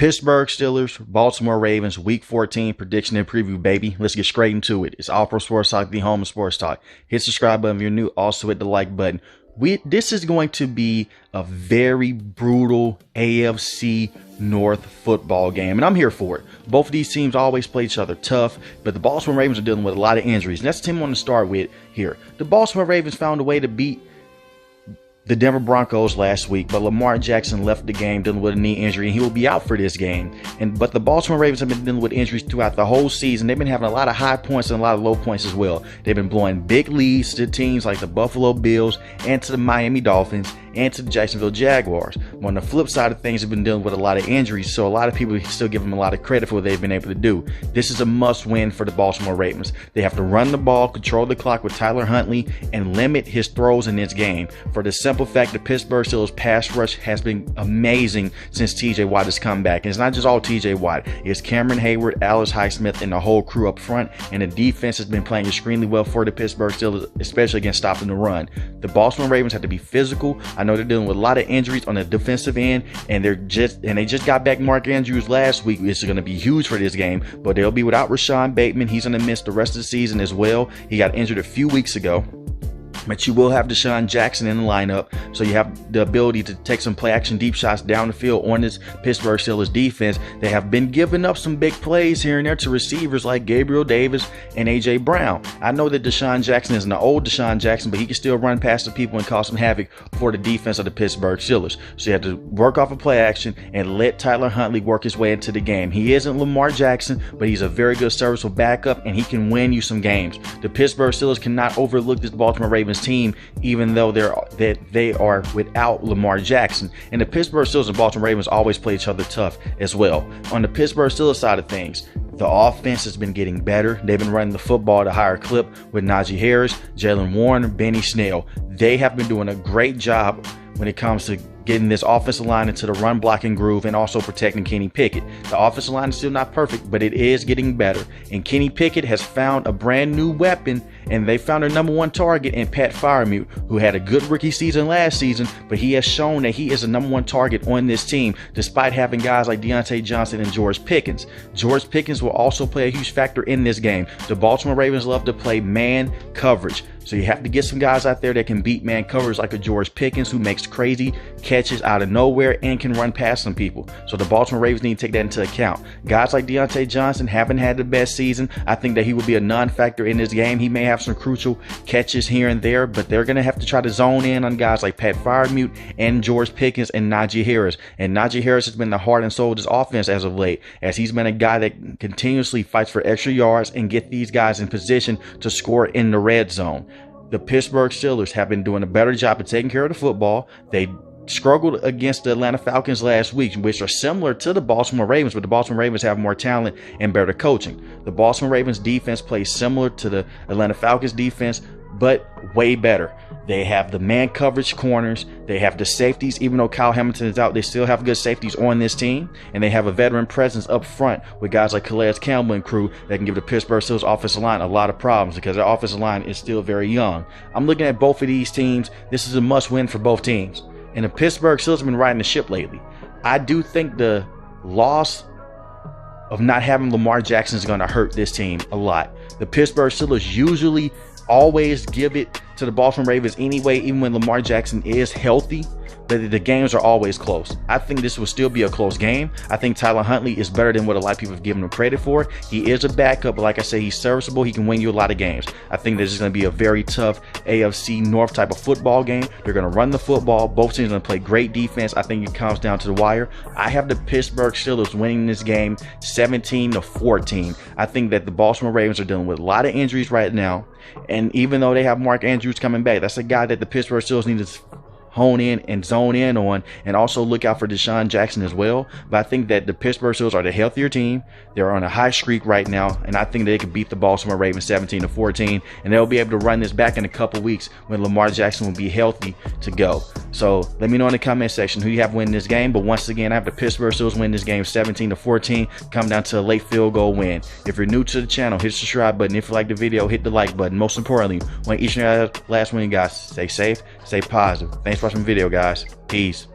Pittsburgh Steelers, Baltimore Ravens, Week 14 prediction and preview, baby. Let's get straight into it. It's All Pro Sports Talk, the home of sports talk. Hit the subscribe button if you're new. Also hit the like button. This is going to be a very brutal AFC North football game, and I'm here for it. Both of these teams always play each other tough, but the Baltimore Ravens are dealing with a lot of injuries, and that's the team I want to start with here. The Baltimore Ravens found a way to beat the Denver Broncos last week, but Lamar Jackson left the game dealing with a knee injury, and he will be out for this game. But the Baltimore Ravens have been dealing with injuries throughout the whole season. They've been having a lot of high points and a lot of low points as well. They've been blowing big leads to teams like the Buffalo Bills and to the Miami Dolphins and to the Jacksonville Jaguars. But on the flip side of things, they've been dealing with a lot of injuries, so a lot of people still give them a lot of credit for what they've been able to do. This is a must-win for the Baltimore Ravens. They have to run the ball, control the clock with Tyler Huntley, and limit his throws in this game. For the simple fact, the Pittsburgh Steelers pass rush has been amazing since TJ Watt has come back. And it's not just all TJ Watt. It's Cameron Hayward, Alex Highsmith, and the whole crew up front. And the defense has been playing extremely well for the Pittsburgh Steelers, especially against stopping the run. The Baltimore Ravens have to be physical. I know they're dealing with a lot of injuries on the defensive end, and they just got back Mark Andrews last week. It's going to be huge for this game, but they'll be without Rashawn Bateman. He's going to miss the rest of the season as well. He got injured a few weeks ago. But you will have Deshaun Jackson in the lineup, so you have the ability to take some play action deep shots down the field on this Pittsburgh Steelers defense. They have been giving up some big plays here and there to receivers like Gabriel Davis and A.J. Brown. I know that Deshaun Jackson isn't the old Deshaun Jackson, but he can still run past the people and cause some havoc for the defense of the Pittsburgh Steelers. So you have to work off of play action and let Tyler Huntley work his way into the game. He isn't Lamar Jackson, but he's a very good serviceable backup, and he can win you some games. The Pittsburgh Steelers cannot overlook this Baltimore Ravens team, even though they are without Lamar Jackson. And the Pittsburgh Steelers and Baltimore Ravens always play each other tough as well. On the Pittsburgh Steelers side of things, the offense has been getting better. They've been running the football at a higher clip with Najee Harris, Jalen Warren, Benny Snell. They have been doing a great job when it comes to getting this offensive line into the run blocking groove and also protecting Kenny Pickett. The offensive line is still not perfect, but it is getting better. And Kenny Pickett has found a brand new weapon, and they found their number one target in Pat Freiermuth, who had a good rookie season last season, but he has shown that he is the number one target on this team, despite having guys like Deontay Johnson and George Pickens. George Pickens will also play a huge factor in this game. The Baltimore Ravens love to play man coverage, so you have to get some guys out there that can beat man coverage, like a George Pickens, who makes crazy catches out of nowhere and can run past some people. So the Baltimore Ravens need to take that into account. Guys like Deontay Johnson haven't had the best season. I think that he will be a non-factor in this game. He may have some crucial catches here and there, but they're going to have to try to zone in on guys like Pat Freiermuth and George Pickens and Najee Harris. And Najee Harris has been the heart and soul of this offense as of late, as he's been a guy that continuously fights for extra yards and get these guys in position to score in the red zone. The Pittsburgh Steelers have been doing a better job of taking care of the football. They struggled against the Atlanta Falcons last week, which are similar to the Baltimore Ravens, but the Baltimore Ravens have more talent and better coaching. The Baltimore Ravens defense plays similar to the Atlanta Falcons defense, but way better. They have the man coverage corners. They have the safeties. Even though Kyle Hamilton is out, they still have good safeties on this team. And they have a veteran presence up front with guys like Calais Campbell and crew that can give the Pittsburgh Steelers offensive line a lot of problems, because their offensive line is still very young. I'm looking at both of these teams. This is a must-win for both teams. And the Pittsburgh Steelers have been riding the ship lately. I do think the loss of not having Lamar Jackson is going to hurt this team a lot. The Pittsburgh Steelers usually always give it to the Baltimore Ravens anyway, even when Lamar Jackson is healthy. But the games are always close. I think this will still be a close game. I think Tyler Huntley is better than what a lot of people have given him credit for. He is a backup, but like I say, he's serviceable. He can win you a lot of games. I think this is going to be a very tough AFC North type of football game. They're going to run the football. Both teams are going to play great defense. I think it comes down to the wire. I have the Pittsburgh Steelers winning this game 17-14. I think that the Baltimore Ravens are dealing with a lot of injuries right now. And even though they have Mark Andrews coming back, that's a guy that the Pittsburgh Steelers need to hone in and zone in on, and also look out for Deshaun Jackson as well. But I think that the Pittsburgh Steelers are the healthier team. They're on a high streak right now, and I think they could beat the Baltimore Ravens 17-14, and they'll be able to run this back in a couple weeks when Lamar Jackson will be healthy to go. So let me know in the comment section who you have winning this game. But once again, I have the Pittsburgh Steelers win this game 17-14, come down to a late field goal win. If you're new to the channel, hit the subscribe button. If you like the video, hit the like button. Most importantly, want each and every last one of you guys stay safe, stay positive. Thanks for watching the video, guys. Peace.